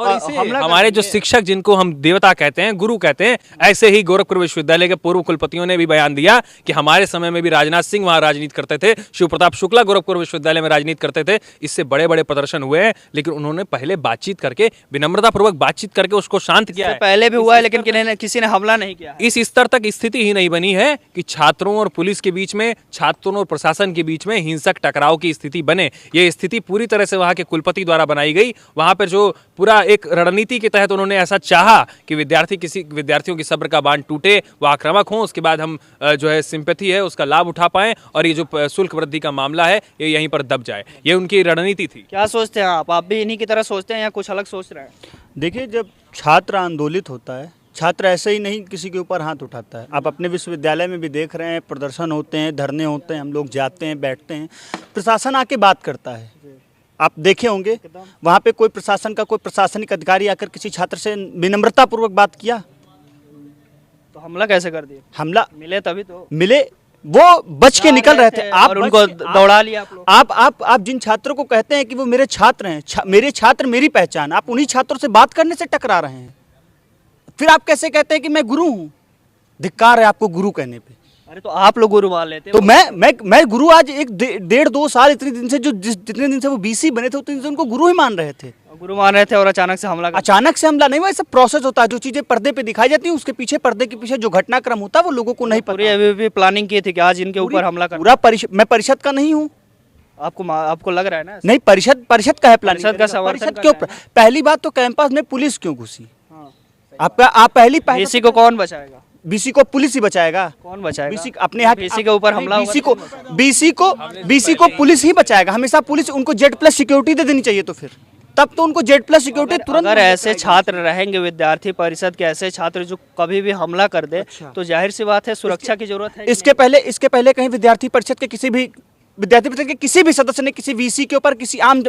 हमारे जो शिक्षक, जिनको हम देवता कहते हैं, गुरु कहते हैं, ऐसे ही गोरखपुर विश्वविद्यालय के पूर्व कुलपतियों ने भी बयान दिया कि हमारे समय में भी राजनाथ सिंह वहां राजनीति करते थे, शिव प्रताप शुक्ला गोरखपुर विश्वविद्यालय में राजनीति करते थे, इससे बड़े बड़े प्रदर्शन हुए हैं, लेकिन उन्होंने पहले बातचीत करके, विनम्रता पूर्वक बातचीत करके उसको शांत किया है। पहले भी हुआ है, लेकिन किसी ने हमला नहीं किया। इस स्तर तक स्थिति ही नहीं बनी है कि छात्रों और पुलिस के बीच में, छात्रों और प्रशासन के बीच में हिंसक टकराव की स्थिति बने। ये स्थिति पूरी तरह से वहां के कुलपति द्वारा बनाई गई। वहां पर जो पूरा एक रणनीति के तहत उन्होंने ऐसा चाहा कि विद्यार्थियों की सब्र का बांध टूटे, वो आक्रामक हों, उसके बाद हम जो है सिंपैथी है उसका लाभ उठा पाएं और ये जो शुल्क वृद्धि का मामला है ये यहीं पर दब जाए। ये उनकी रणनीति थी। क्या सोचते हैं आप भी इन्हीं की तरह सोचते हैं या कुछ अलग सोच रहे हैं? देखिए, जब छात्र आंदोलित होता है, छात्र ऐसे ही नहीं किसी के ऊपर हाथ उठाता है। आप अपने विश्वविद्यालय में भी देख रहे हैं, प्रदर्शन होते हैं, धरने होते हैं, हम लोग जाते हैं, बैठते हैं, प्रशासन आके बात करता है। आप देखे होंगे वहाँ पे कोई प्रशासन का कोई प्रशासनिक अधिकारी आकर किसी छात्र से विनम्रता पूर्वक बात किया? तो हमला कैसे कर दिया? हमला मिले तभी तो मिले, वो बच के निकल रहे थे, आप उनको दौड़ा लिया आप लोग। आप जिन छात्रों को कहते हैं कि वो मेरे छात्र हैं, मेरे छात्र मेरी पहचान, आप उन्हीं छात्रों से बात करने से टकरा रहे हैं। फिर आप कैसे कहते हैं कि मैं गुरु हूँ? धिक्कार है आपको गुरु कहने पे। अरे तो आप लोग गुरु मान लेते तो मैं गुरु आज 1.5-2 साल, इतने दिन से जितने दिन से वो बीसी बने थे उतने दिन से उनको गुरु ही मान रहे थे। गुरु मान रहे थे और अचानक से हमला अचानक से हमला नहीं हुआ, सब प्रोसेस होता है। जो चीजें पर्दे पे दिखाई जाती हैं उसके पीछे, पर्दे के पीछे जो घटनाक्रम होता है वो लोगों को नहीं पता। अभी प्लानिंग की थी कि आज इनके ऊपर हमला करना। पूरा मैं परिषद का नहीं हूँ, आपको लग रहा है ना? नहीं, परिषद का है प्लानिंग। परिषद का समर्थन क्यों? पहली बात तो कैंपस में पुलिस क्यों घुसी? आप पहली बीसी को कौन बचाएगा? बीसी को पुलिस ही बचाएगा। कौन बचाएगा? बीसी अपने यहाँ बीसी के ऊपर हमला होगा। बीसी को पुलिस ही बचाएगा हमेशा। पुलिस उनको Z+ सिक्योरिटी दे देनी चाहिए, तो फिर तब तो उनको Z+ सिक्योरिटी तुरंत। अगर ऐसे छात्र रहेंगे विद्यार्थी परिषद के, ऐसे छात्र जो कभी भी हमला कर दे, तो जाहिर सी बात है सुरक्षा की जरूरत है। इसके पहले कहीं विद्यार्थी परिषद के किसी भी सदस्य ने किसी VC के ऊपर, किसी आम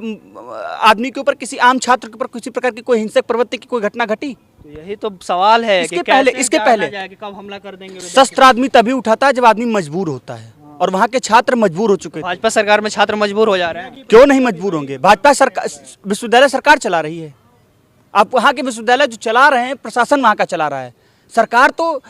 आदमी के ऊपर, किसी आम छात्र के ऊपर किसी प्रकार की कोई हिंसक प्रवृत्ति की कोई घटना घटी? तो यही तो सवाल है इसके पहले कब हमला कर देंगे? शस्त्र आदमी तभी उठाता है जब आदमी मजबूर होता है, और वहाँ के छात्र मजबूर हो चुके हैं। भाजपा सरकार में छात्र मजबूर हो जा रहे हैं। क्यों नहीं मजबूर होंगे? भाजपा सरकार, विश्वविद्यालय सरकार चला रही है। आप वहाँ के विश्वविद्यालय जो चला रहे हैं, प्रशासन वहाँ का चला रहा है। सरकार तो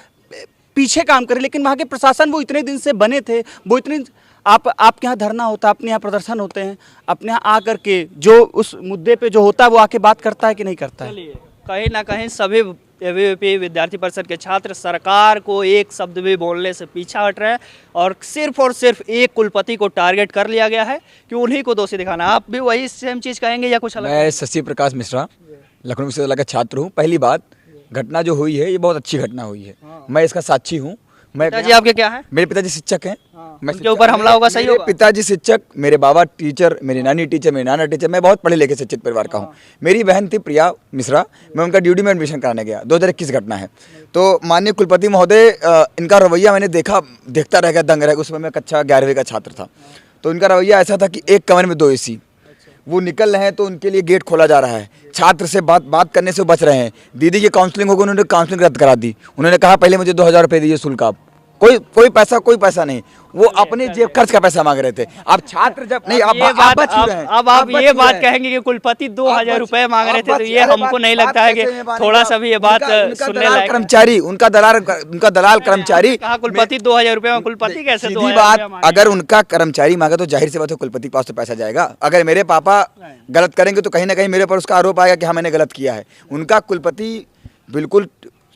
पीछे काम करे, लेकिन वहाँ के प्रशासन, वो इतने दिन से बने थे, वो इतने आपके यहाँ धरना होता है, अपने यहाँ प्रदर्शन होते हैं, अपने यहाँ आकर के जो उस मुद्दे पे जो होता है वो आके बात करता है कि नहीं करता है? कहीं ना कहीं सभी एबीवीपी विद्यार्थी परिषद के छात्र सरकार को एक शब्द भी बोलने से पीछा हट रहे हैं और सिर्फ एक कुलपति को टारगेट कर लिया गया है कि उन्हीं को दोषी दिखाना। आप भी वही सेम चीज़ कहेंगे या कुछ अलग? मैं शशि प्रकाश मिश्रा लखनऊ विश्वविद्यालय का छात्र हूँ। पहली बात, घटना जो हुई है ये बहुत अच्छी घटना हुई है। मैं इसका साक्षी हूँ। मैं पिताजी आपके क्या है? मेरे पिताजी शिक्षक हैं। उनके ऊपर हमला होगा, सही होगा? पिताजी शिक्षक, मेरे बाबा टीचर, मेरी नानी टीचर, मेरी नाना टीचर। मैं बहुत पढ़े लिखे शिक्षित परिवार का हूँ। मेरी बहन थी प्रिया मिश्रा, मैं उनका ड्यूटी में एडमिशन कराने गया। 2021 घटना है। तो माननीय कुलपति महोदय, इनका रवैया मैंने देखता रह गया, दंग रह गया। उसमें मैं कक्षा 11वीं का छात्र था। तो इनका रवैया ऐसा था कि एक कमरे में 2 AC, वो निकल रहे हैं तो उनके लिए गेट खोला जा रहा है। छात्र से बात करने से बच रहे हैं। दीदी की काउंसलिंग होगी, उन्होंने काउंसलिंग रद्द करा दी। उन्होंने कहा पहले मुझे 2000 रुपये दीजिए शुल्क। आप कोई पैसा नहीं, वो अपने जेब खर्च का पैसा मांग रहे थे। अब छात्र जब नहीं, अब आप ये बात कहेंगे कि कुलपति 2000 रुपए मांग रहे थे, तो ये हमको नहीं लगता है कि थोड़ा सा भी ये बात सुनने लायक। कर्मचारी, उनका दलाल कर्मचारी कहा कुलपति 2000 रुपए में, कुलपति कैसे? सीधी बात, अगर उनका कर्मचारी मांगा तो जाहिर सी बात है कुलपति के पास तो पैसा जाएगा। अगर मेरे पापा गलत करेंगे तो कहीं ना कहीं मेरे पर उसका आरोप आएगा कि हाँ मैंने गलत किया है। उनका कुलपति बिल्कुल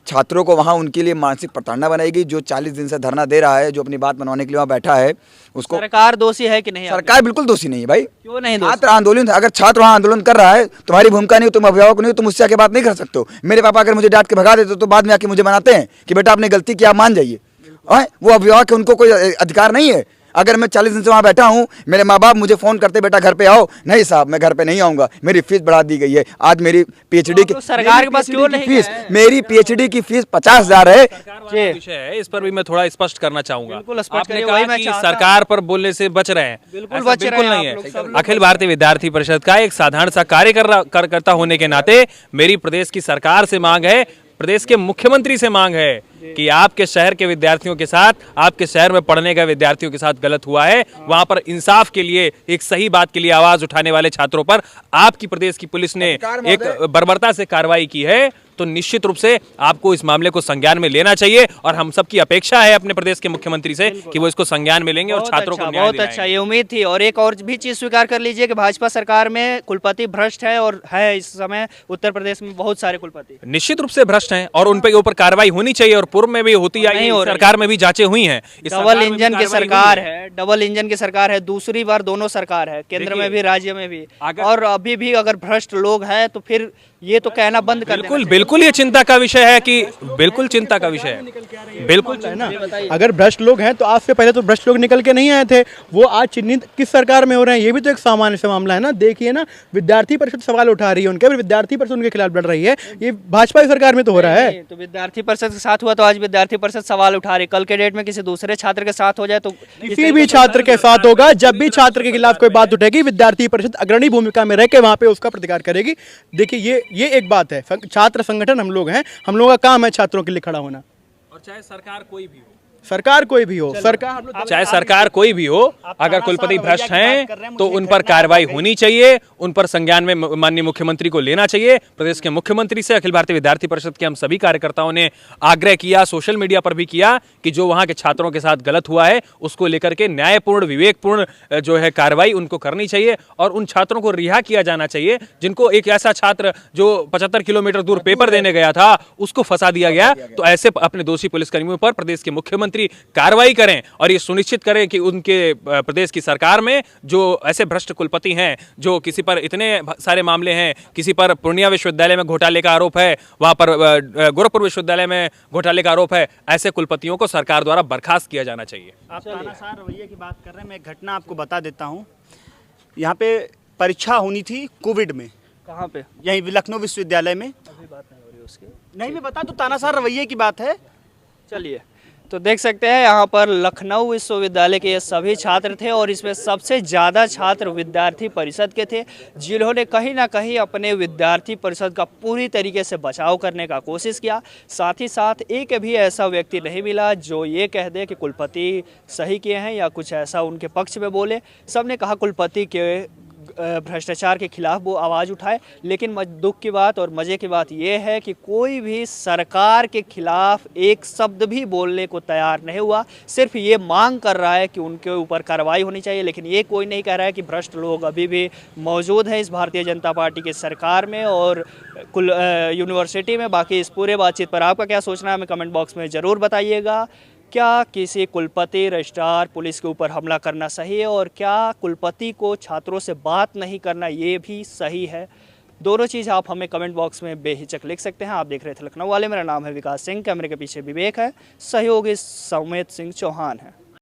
छात्रों को वहाँ उनके लिए मानसिक प्रताड़ना बनाएगी। जो 40 दिन से धरना दे रहा है, जो अपनी बात मनवाने के लिए वहाँ बैठा है, उसको सरकार दोषी है कि नहीं? सरकार बिल्कुल दोषी नहीं है भाई। क्यों नहीं? छात्र आंदोलन, अगर छात्र वहाँ आंदोलन कर रहा है, तुम्हारी भूमिका नहीं, तुम अभिभावक नहीं हो, तुम उससे आके बात नहीं कर सकते हो। मेरे पापा अगर मुझे डांट के भगा देते तो बाद में आके मुझे मनाते हैं कि बेटा आपने गलती किया, मान जाइए। वो अभिभावक है, उनको कोई अधिकार नहीं है। अगर मैं 40 दिन से वहाँ बैठा हूँ, मेरे माँ बाप मुझे फ़ोन करते बेटा घर पे आओ, नहीं साहब मैं घर पे नहीं आऊँगा, मेरी फीस बढ़ा दी गई है। आज मेरी PhD की सरकार के पास क्यों नहीं फीस, मेरी PhD की फीस 50,000 है। विषय है, इस पर भी मैं थोड़ा स्पष्ट करना चाहूंगा। आपने वही कहा मैं कि चाहता सरकार पर बोलने से बच रहे हैं, ऐसा बिल्कुल नहीं है। अखिल भारतीय विद्यार्थी परिषद का एक साधारण सा कार्यकर्ता होने के नाते मेरी प्रदेश की सरकार से मांग है, प्रदेश के मुख्यमंत्री से मांग है कि आपके शहर के विद्यार्थियों के साथ, आपके शहर में पढ़ने का विद्यार्थियों के साथ गलत हुआ है, वहां पर इंसाफ के लिए, एक सही बात के लिए आवाज उठाने वाले छात्रों पर आपकी प्रदेश की पुलिस ने एक बर्बरता से कार्रवाई की है, तो निश्चित रूप से आपको इस मामले को संज्ञान में लेना चाहिए। और हम सबकी अपेक्षा है अपने प्रदेश के मुख्यमंत्री से कि वो इसको संज्ञान में लेंगे और छात्रों को न्याय बहुत अच्छा, ये उम्मीद थी। और एक और भी चीज स्वीकार कर लीजिए कि भाजपा सरकार में कुलपति भ्रष्ट है, और है इस समय उत्तर प्रदेश में बहुत सारे कुलपति निश्चित रूप से भ्रष्ट हैं और उन पे ऊपर कार्रवाई होनी चाहिए। और पूर्व में भी होती आई, सरकार में भी जांचें हुई हैं। डबल इंजन की सरकार है, डबल इंजन की सरकार है, दूसरी बार दोनों सरकार है, केंद्र में भी राज्य में भी। और अभी भी अगर भ्रष्ट लोग हैं तो फिर ये तो कहना बंद कर देना। बिल्कुल ये चिंता का विषय है कि बिल्कुल चिंता का विषय है, बिल्कुल है ना। अगर भ्रष्ट लोग हैं तो आज से पहले तो भ्रष्ट लोग निकल के नहीं आए थे, वो आज चिन्हित किस सरकार में हो रहे हैं, ये भी तो एक सामान्य सा मामला है ना। देखिए ना, विद्यार्थी परिषद सवाल उठा रही है उनके, विद्यार्थी परिषद उनके खिलाफ लड़ रही है, ये भाजपा की सरकार में तो हो रहा है। तो विद्यार्थी परिषद के साथ हुआ तो आज विद्यार्थी परिषद सवाल उठा रही, कल के डेट में किसी दूसरे छात्र के साथ हो जाए तो किसी भी छात्र के साथ होगा। जब भी छात्र के खिलाफ कोई बात उठेगी, विद्यार्थी परिषद अग्रणी भूमिका में रह के वहां पे उसका प्रतिकार करेगी। देखिए ये एक बात है, छात्र संगठन हम लोग हैं, हम लोगों का काम है छात्रों के लिए खड़ा होना। और चाहे सरकार कोई भी हो, सरकार कोई भी हो, चाहे सरकार कोई भी हो, अगर कुलपति भ्रष्ट हैं तो उन पर कार्रवाई होनी चाहिए, उन पर संज्ञान में माननीय मुख्यमंत्री को लेना चाहिए। प्रदेश के मुख्यमंत्री से अखिल भारतीय विद्यार्थी परिषद के हम सभी कार्यकर्ताओं ने आग्रह किया, सोशल मीडिया पर भी किया कि जो वहां के छात्रों के साथ गलत हुआ है उसको लेकर के न्यायपूर्ण, विवेकपूर्ण जो है कार्रवाई उनको करनी चाहिए और उन छात्रों को रिहा किया जाना चाहिए जिनको, एक ऐसा छात्र जो 75 किलोमीटर दूर पेपर देने गया था उसको फंसा दिया गया। तो ऐसे अपने दोषी पुलिसकर्मियों पर प्रदेश के मुख्यमंत्री कार्रवाई करें और ये सुनिश्चित करें कि उनके प्रदेश की सरकार में जो ऐसे भ्रष्ट कुलपति हैं, जो किसी पर इतने सारे मामले हैं, किसी पर पूर्णिया विश्वविद्यालय में घोटाले का आरोप है, वहां पर गोरखपुर विश्वविद्यालय में घोटाले का आरोप है, ऐसे कुलपतियों को सरकार द्वारा बर्खास्त किया जाना चाहिए। आप तानाशाह रवैये की बात कर रहे हैं, मैं एक घटना आपको बता देता हूँ। यहाँ पे परीक्षा होनी थी कोविड में। कहाँ पे? यहीं लखनऊ विश्वविद्यालय में। अभी बात नहीं हो रही उसकी। नहीं, मैं बता तो तानाशाह रवैये की बात है। चलिए, तो देख सकते हैं यहाँ पर लखनऊ विश्वविद्यालय के ये सभी छात्र थे और इसमें सबसे ज़्यादा छात्र विद्यार्थी परिषद के थे, जिन्होंने कहीं ना कहीं अपने विद्यार्थी परिषद का पूरी तरीके से बचाव करने का कोशिश किया। साथ ही साथ एक भी ऐसा व्यक्ति नहीं मिला जो ये कह दे कि कुलपति सही किए हैं या कुछ ऐसा उनके पक्ष में बोले। सबने कहा कुलपति के भ्रष्टाचार के खिलाफ वो आवाज़ उठाए। लेकिन दुख की बात और मज़े की बात ये है कि कोई भी सरकार के खिलाफ एक शब्द भी बोलने को तैयार नहीं हुआ, सिर्फ ये मांग कर रहा है कि उनके ऊपर कार्रवाई होनी चाहिए। लेकिन ये कोई नहीं कह रहा है कि भ्रष्ट लोग अभी भी मौजूद हैं इस भारतीय जनता पार्टी की सरकार में और यूनिवर्सिटी में। बाकी इस पूरे बातचीत पर आपका क्या सोचना है हमें कमेंट बॉक्स में ज़रूर बताइएगा। क्या किसी कुलपति, रजिस्ट्रार, पुलिस के ऊपर हमला करना सही है और क्या कुलपति को छात्रों से बात नहीं करना ये भी सही है? दोनों चीज़ आप हमें कमेंट बॉक्स में बेहिचक लिख सकते हैं। आप देख रहे थे लखनऊ वाले, मेरा नाम है विकास सिंह, कैमरे के पीछे विवेक है, सहयोगी सौमित सिंह चौहान है।